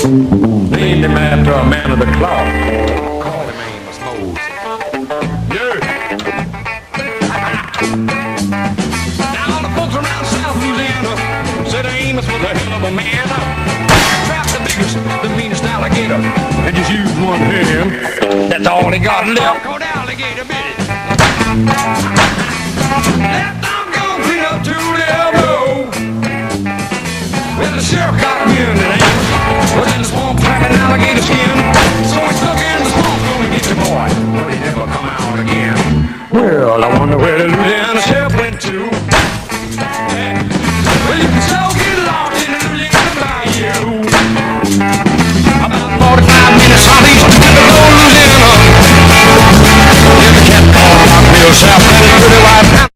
Named him after a man of the cloth. Call him Amos Mose. Yeah. Now all the folks around South Louisiana said Amos was a hell of a man. Trapped the biggest, the meanest alligator, and just used one hand. That's all he got left. Called alligator bit it.